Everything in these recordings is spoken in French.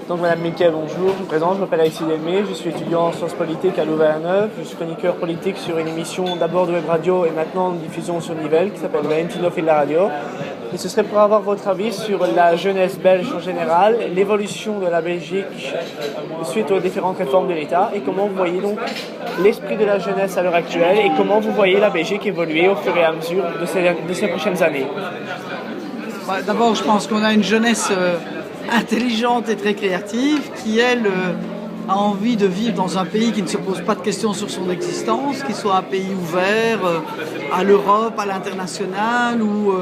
Donc Madame Milquet, bonjour, je me présente, je m'appelle Alexis Delmé, je suis étudiant en sciences politiques à Louvain-la-Neuve, je suis chroniqueur politique sur une émission d'abord de Web Radio et maintenant de diffusion sur Nivelles qui s'appelle Valentino fait de la radio. Et ce serait pour avoir votre avis sur la jeunesse belge en général, l'évolution de la Belgique suite aux différentes réformes de l'État et comment vous voyez donc l'esprit de la jeunesse à l'heure actuelle et comment vous voyez la Belgique évoluer au fur et à mesure de ces prochaines années. D'abord, je pense qu'on a une jeunesse intelligente et très créative qui, elle, a envie de vivre dans un pays qui ne se pose pas de questions sur son existence, qui soit un pays ouvert à l'Europe, à l'international, où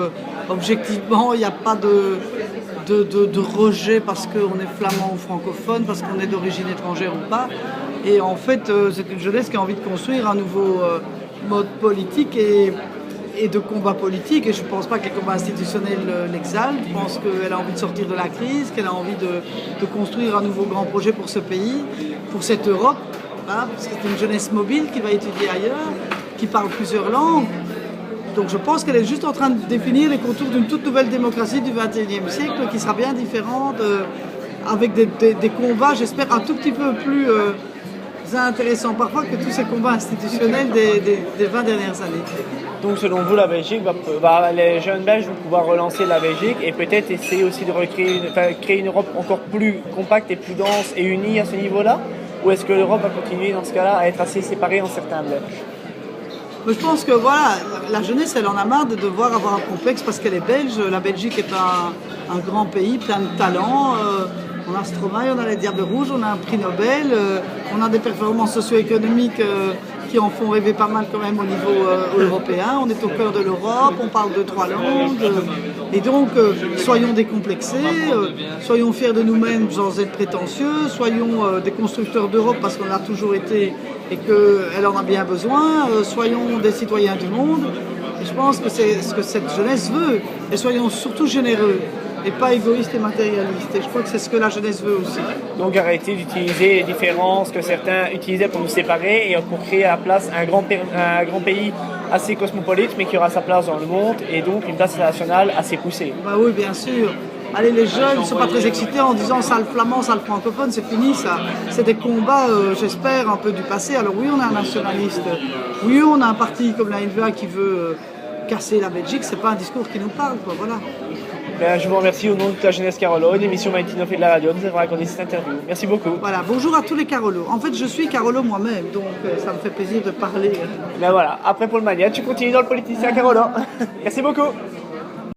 objectivement il n'y a pas de rejet parce qu'on est flamand ou francophone, parce qu'on est d'origine étrangère ou pas. Et en fait, c'est une jeunesse qui a envie de construire un nouveau mode politique et de combat politique, et je ne pense pas que les combats institutionnels l'exaltent. Je pense qu'elle a envie de sortir de la crise, qu'elle a envie de construire un nouveau grand projet pour ce pays, pour cette Europe, hein, parce que c'est une jeunesse mobile qui va étudier ailleurs, qui parle plusieurs langues. Donc je pense qu'elle est juste en train de définir les contours d'une toute nouvelle démocratie du XXIe siècle, qui sera bien différente, avec des combats, j'espère, un tout petit peu plus intéressants parfois que tous ces combats institutionnels des 20 dernières années. Donc selon vous, la Belgique les jeunes Belges vont pouvoir relancer la Belgique et peut-être essayer aussi de créer une Europe encore plus compacte et plus dense et unie à ce niveau-là? Ou est-ce que l'Europe va continuer dans ce cas-là à être assez séparée en certains Belges? Je pense que voilà, la jeunesse, elle en a marre de devoir avoir un complexe parce qu'elle est belge. La Belgique est un grand pays plein de talents. On a Stromae, on a les Diables Rouges, on a un prix Nobel, on a des performances socio-économiques qui en font rêver pas mal quand même au niveau européen. On est au cœur de l'Europe, on parle 2-3 langues. Et donc, soyons décomplexés, soyons fiers de nous-mêmes sans être prétentieux, soyons des constructeurs d'Europe parce qu'on l'a toujours été et qu'elle en a bien besoin, soyons des citoyens du monde. Et je pense que c'est ce que cette jeunesse veut. Et soyons surtout généreux et pas égoïstes et matérialistes. Et je crois que c'est ce que la jeunesse veut aussi. Donc arrêter d'utiliser les différences que certains utilisaient pour nous séparer et pour créer à la place un grand pays assez cosmopolite mais qui aura sa place dans le monde et donc une place internationale assez poussée. Bah oui, bien sûr. Allez, les jeunes ne sont pas très excités en disant ça le flamand, ça le francophone, c'est fini ça. C'est des combats, j'espère, un peu du passé. Alors oui, on a un nationaliste. Oui, on a un parti comme la NVA qui veut casser la Belgique. C'est pas un discours qui nous parle, quoi. Voilà. Ben, je vous remercie au nom de toute la jeunesse Carolo et de l'émission Valentino fait de la radio de nous avoir accordé cette interview. Merci beaucoup. Voilà, bonjour à tous les Carolos. En fait, je suis Carolo moi-même, donc ça me fait plaisir de parler. Ben voilà, après pour le mania, tu continues dans le politicien Carolo. Merci beaucoup.